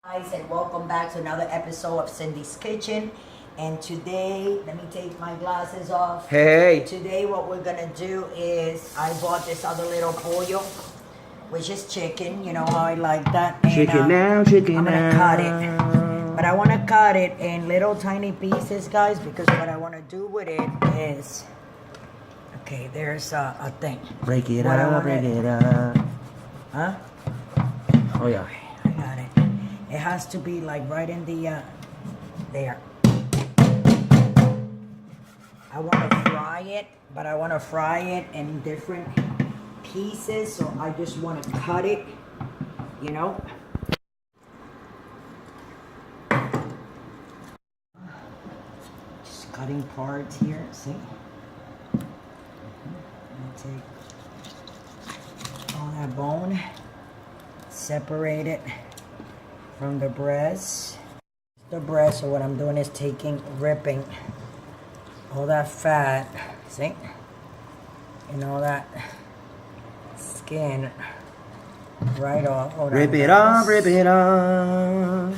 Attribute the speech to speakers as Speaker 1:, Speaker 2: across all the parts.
Speaker 1: Guys, and welcome back to another episode of Cindy's Kitchen. And today, let me take my glasses off.
Speaker 2: Hey.
Speaker 1: Today what we're gonna do is I bought this other little pollo, which is chicken. You know how I like that. And,
Speaker 2: Chicken now, chicken
Speaker 1: I'm gonna
Speaker 2: now.
Speaker 1: cut it. But I wanna cut it in little tiny pieces, guys, because what I wanna do with it is, okay, there's a thing.
Speaker 2: Break it
Speaker 1: What I
Speaker 2: up,
Speaker 1: wanna-
Speaker 2: break it up.
Speaker 1: Huh?
Speaker 2: Oh yeah.
Speaker 1: I got it. It has to be like right in the, there. I want to fry it, but I want to fry it in different pieces, so I just want to cut it, you know. Just cutting parts here, see? Take all that bone, separate it from the breast. The breast, so what I'm doing is ripping all that fat, see? And all that skin right off.
Speaker 2: Rip it off, rip it off.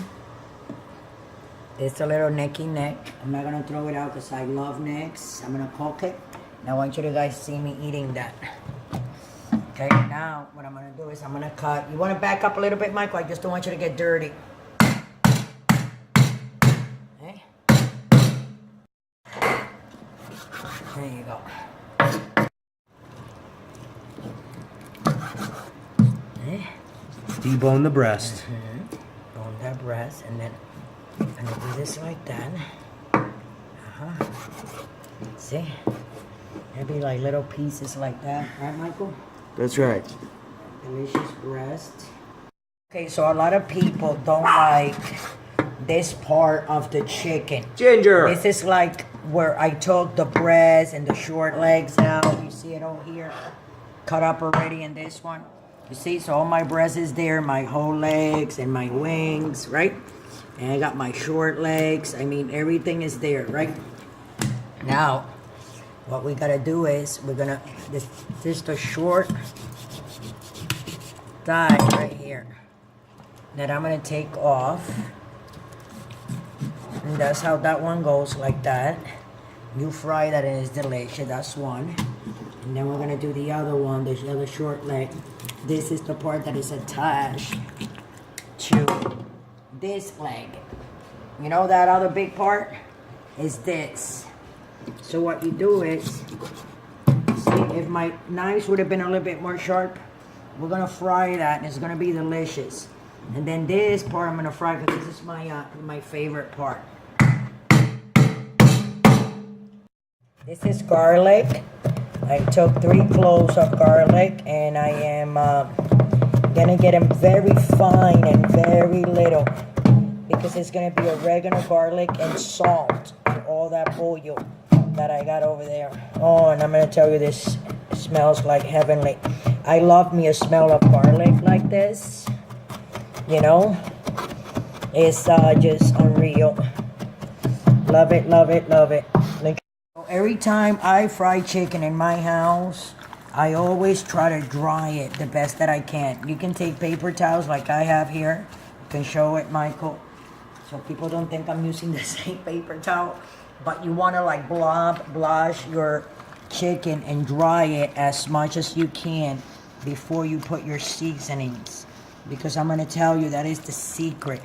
Speaker 1: It's a little necky neck. I'm not gonna throw it out because I love necks. I'm gonna cook it. And I want you to guys see me eating that. Okay, now what I'm gonna do is I'm gonna cut. You wanna back up a little bit, Michael? I just don't want you to get dirty. Okay. There you go. Okay.
Speaker 2: Debone the breast.
Speaker 1: Bone that breast, and then I'm gonna do this like that. See? Maybe like little pieces like that, right, Michael?
Speaker 2: That's right.
Speaker 1: Delicious breast. Okay, so a lot of people don't like this part of the chicken.
Speaker 2: Ginger.
Speaker 1: This is like where I took the breast and the short legs out. You see it over here, cut up already in this one. You see, so all my breast is there, my whole legs and my wings, right? And I got my short legs. I mean, everything is there, right? Now, what we gotta do is this is the short thigh right here that I'm gonna take off. And that's how that one goes, like that. You fry that and it's delicious. That's one. And then we're gonna do the other one, the other short leg. This is the part that is attached to this leg. You know that other big part is this. So what you do is, see, if my knives would have been a little bit more sharp, we're gonna fry that and it's gonna be delicious. And then this part I'm gonna fry because this is my favorite part. This is garlic. I took 3 cloves of garlic and I am gonna get them very fine and very little because it's gonna be oregano, garlic, and salt and all that pollo that I got over there. Oh, and I'm gonna tell you, this smells like heavenly. I love me a smell of garlic like this. You know, it's just unreal. Love it, love it, love it. Like, every time I fry chicken in my house, I always try to dry it the best that I can. You can take paper towels like I have here. You can show it, Michael, so people don't think I'm using the same paper towel. But you want to like blanch your chicken and dry it as much as you can before you put your seasonings. Because I'm going to tell you, that is the secret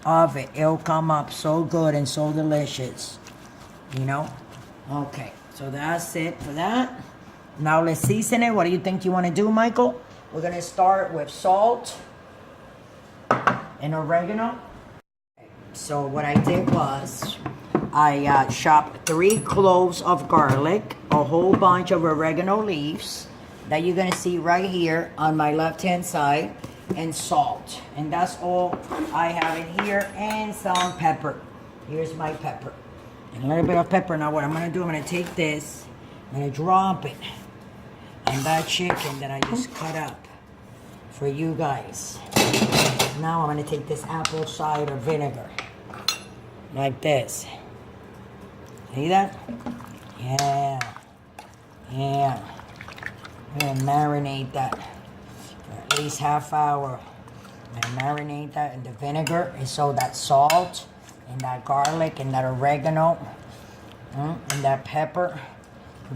Speaker 1: of it. It'll come up so good and so delicious. You know? Okay, so that's it for that. Now let's season it. What do you think you want to do, Michael? We're going to start with salt and oregano. So what I did was, I chopped 3 cloves of garlic, a whole bunch of oregano leaves that you're gonna see right here on my left-hand side, and salt. And that's all I have in here, and some pepper. Here's my pepper. And a little bit of pepper. Now what I'm gonna do, I'm gonna take this, I'm gonna drop it on that chicken that I just cut up for you guys. Now I'm gonna take this apple cider vinegar, like this. See that? Yeah. Yeah. I'm gonna marinate that for at least half hour. I'm gonna marinate that in the vinegar, and so that salt and that garlic and that oregano and that pepper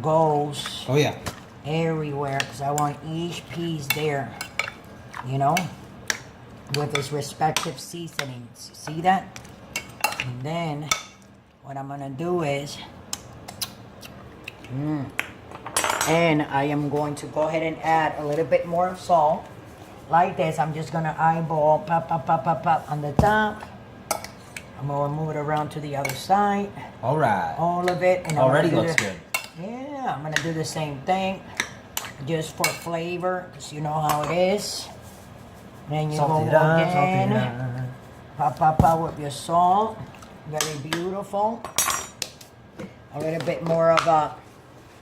Speaker 1: goes
Speaker 2: Oh yeah.
Speaker 1: everywhere, because I want each piece there, you know, with its respective seasonings. See that? And then what I'm gonna do is, and I am going to go ahead and add a little bit more salt. Like this, I'm just gonna eyeball, pop, pop, pop, pop, pop on the top. I'm gonna move it around to the other side.
Speaker 2: All right.
Speaker 1: All of it. And
Speaker 2: Already looks good.
Speaker 1: Yeah, I'm gonna do the same thing, just for flavor, because you know how it is. Then you go again, pop, pop, pop with your salt. Very beautiful. A little bit more of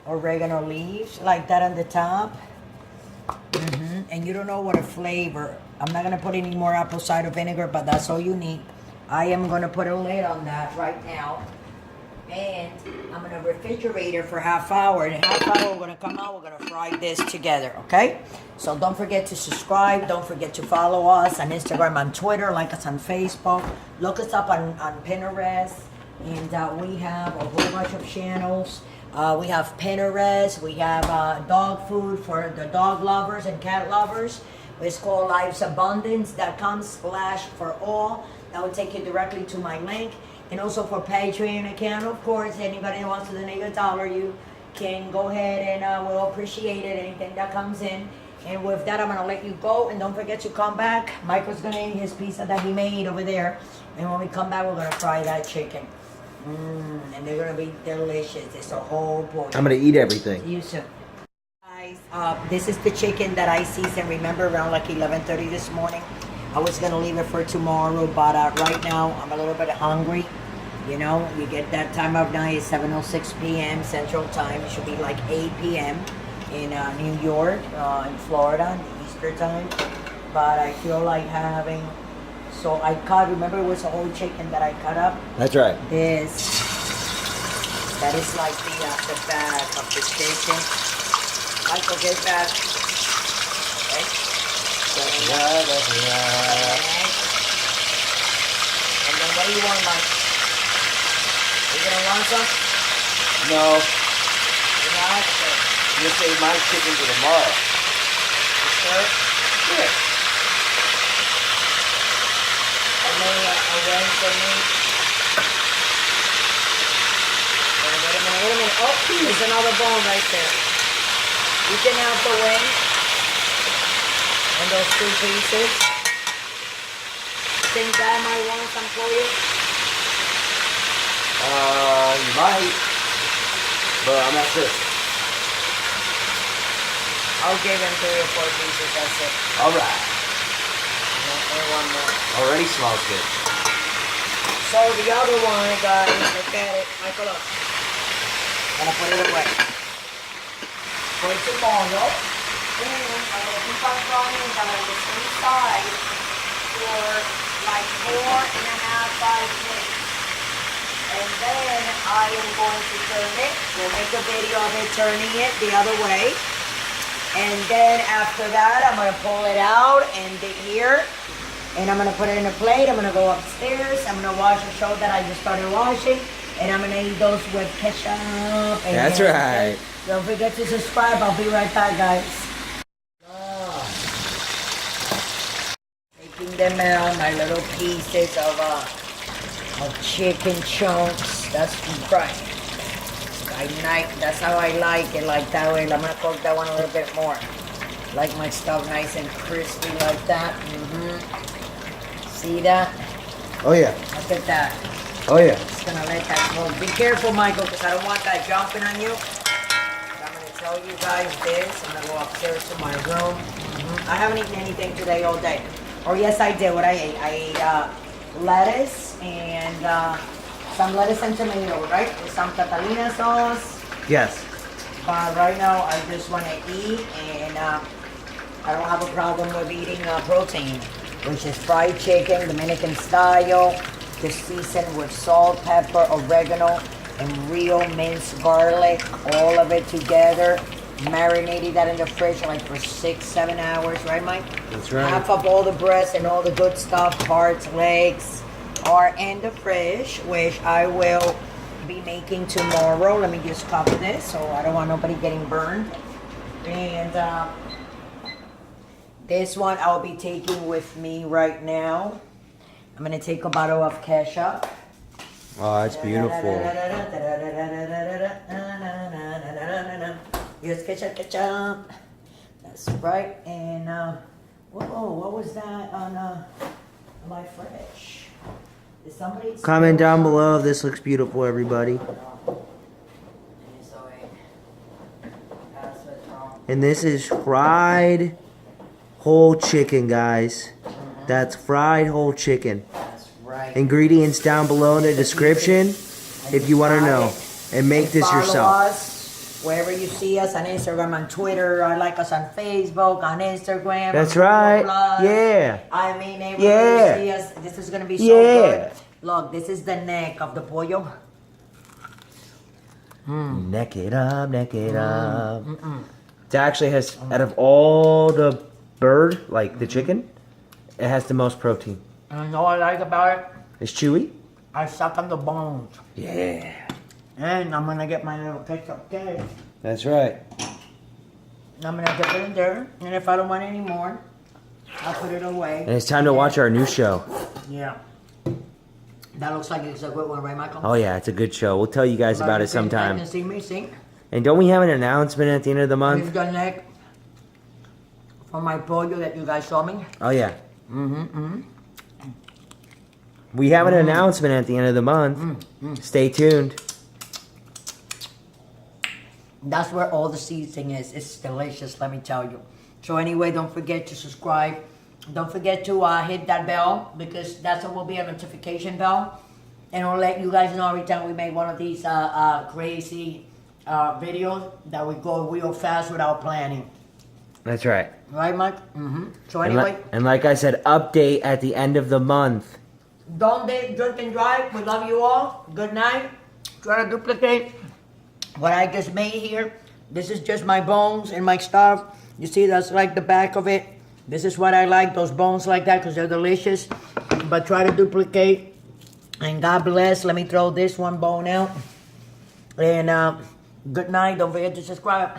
Speaker 1: oregano leaves, like that on the top. And you don't know what a flavor. I'm not gonna put any more apple cider vinegar, but that's all you need. I am gonna put a lid on that right now. And I'm gonna refrigerate it for half hour. In a half hour, we're gonna come out, we're gonna fry this together, okay? So don't forget to subscribe. Don't forget to follow us on Instagram, on Twitter, like us on Facebook. Look us up on Pinterest. And we have a whole bunch of channels. We have Pinterest. We have dog food for the dog lovers and cat lovers. It's called livesabundance.com/for-all. That will take you directly to my link. And also for Patreon account, of course, anybody who wants to donate $1, you can go ahead and we'll appreciate it, anything that comes in. And with that, I'm going to let you go. And don't forget to come back. Michael's going to eat his pizza that he made over there. And when we come back, we're going to fry that chicken. And they're going to be delicious. It's a whole boy.
Speaker 2: I'm gonna eat everything.
Speaker 1: See you soon. Guys, this is the chicken that I seasoned. Remember, around like 11:30 this morning. I was going to leave it for tomorrow, but right now I'm a little bit hungry. You know, you get that time of night, it's 7:06 p.m. Central Time. It should be like 8 p.m. in New York, in Florida, Easter time. But I feel like having, so I cut, remember it was a whole chicken that I cut up?
Speaker 2: That's right.
Speaker 1: That is like the back of the chicken. Michael, get back. Okay. And then what do you want, Mike? You gonna want some?
Speaker 2: No.
Speaker 1: You're not? Sure.
Speaker 2: I'm gonna save my chicken for tomorrow.
Speaker 1: You sure?
Speaker 2: Yeah.
Speaker 1: I made a wing for me. Wait a minute. Oh, there's another bone right there. You can have the wing and those 2 pieces. Think I might want some for you?
Speaker 2: You might, but I'm not sure.
Speaker 1: I'll give him 3 or 4 pieces, that's it.
Speaker 2: All right.
Speaker 1: And one more.
Speaker 2: Already smells good.
Speaker 1: So the other one, guys, look at it. Michael, look. Gonna put it away. For tomorrow. And I'm gonna keep on frying that on the same side for like 4.5, 5 minutes. And then I am going to turn it. We'll make a video of it turning it the other way. And then after that, I'm going to pull it out and here. And I'm going to put it in a plate. I'm going to go upstairs. I'm going to wash the show that I just started washing. And I'm going to eat those with ketchup. And
Speaker 2: That's right.
Speaker 1: Don't forget to subscribe. I'll be right back, guys. Taking them out, my little pieces of chicken chunks. That's right. That's how I like it, like that way. I'm gonna cook that one a little bit more. Like my stuff nice and crispy like that. See that?
Speaker 2: Oh yeah.
Speaker 1: Look at that.
Speaker 2: Oh yeah.
Speaker 1: Just gonna let that cook. Be careful, Michael, because I don't want that jumping on you. But I'm gonna tell you guys this. I'm gonna go upstairs to my room. I haven't eaten anything today all day. Or yes, I did. What I ate? I ate lettuce and some lettuce and tomato, right? With some Catalina sauce.
Speaker 2: Yes.
Speaker 1: But right now, I just want to eat, and I don't have a problem with eating protein, which is fried chicken, Dominican style, just seasoned with salt, pepper, oregano, and real minced garlic, all of it together. marinated that in the fridge like for 6-7 hours, right, Mike?
Speaker 2: That's right.
Speaker 1: Half of all the breast and all the good stuff, parts, legs, are in the fridge, which I will be making tomorrow. Let me just cover this so I don't want nobody getting burned. And this one I'll be taking with me right now. I'm gonna take a bottle of ketchup.
Speaker 2: Oh, that's beautiful.
Speaker 1: Yes, ketchup. That's right. And whoa, what was that on my fridge? Did somebody
Speaker 2: Comment down below if this looks beautiful, everybody. And this is fried whole chicken, guys. That's fried whole chicken.
Speaker 1: That's right.
Speaker 2: Ingredients down below in the description if you want to know. And make this
Speaker 1: Follow
Speaker 2: yourself.
Speaker 1: us wherever you see us on Instagram, on Twitter, or like us on Facebook, on Instagram.
Speaker 2: That's
Speaker 1: on
Speaker 2: right.
Speaker 1: Plus.
Speaker 2: Yeah.
Speaker 1: I mean, everywhere
Speaker 2: Yeah.
Speaker 1: you see us, this is gonna be so
Speaker 2: Yeah.
Speaker 1: good. Look, this is the neck of the pollo.
Speaker 2: Neck it up, neck it up. It actually has, out of all the bird, like the chicken, it has the most protein.
Speaker 1: And you know what I like about it?
Speaker 2: It's chewy.
Speaker 1: I suck on the bones.
Speaker 2: Yeah.
Speaker 1: And I'm gonna get my little ketchup cake.
Speaker 2: That's right.
Speaker 1: I'm gonna dip it in there. And if I don't want any more, I'll put it away.
Speaker 2: And it's time to watch our new show.
Speaker 1: Yeah. That looks like it's a good one, right, Michael?
Speaker 2: Oh yeah, it's a good show. We'll tell you guys about it
Speaker 1: You
Speaker 2: sometime.
Speaker 1: can see me, see?
Speaker 2: And don't we have an announcement at the end of the
Speaker 1: Here's
Speaker 2: month?
Speaker 1: the neck for my pollo that you guys saw me.
Speaker 2: Oh yeah. We have an announcement at the end of the month. Stay tuned.
Speaker 1: That's where all the seasoning is. It's delicious, let me tell you. So anyway, don't forget to subscribe. Don't forget to hit that bell because that's what will be a notification bell. And it'll let you guys know every time we make one of these crazy videos that we go real fast without planning.
Speaker 2: That's right.
Speaker 1: Right, Mike? So
Speaker 2: And,
Speaker 1: anyway,
Speaker 2: and like I said, update at the end of the month.
Speaker 1: don't drink and drive. We love you all. Good night. Try to duplicate what I just made here. This is just my bones and my stuff. You see, that's like the back of it. This is what I like, those bones like that, because they're delicious. But try to duplicate. And God bless. Let me throw this one bone out. And good night. Don't forget to subscribe.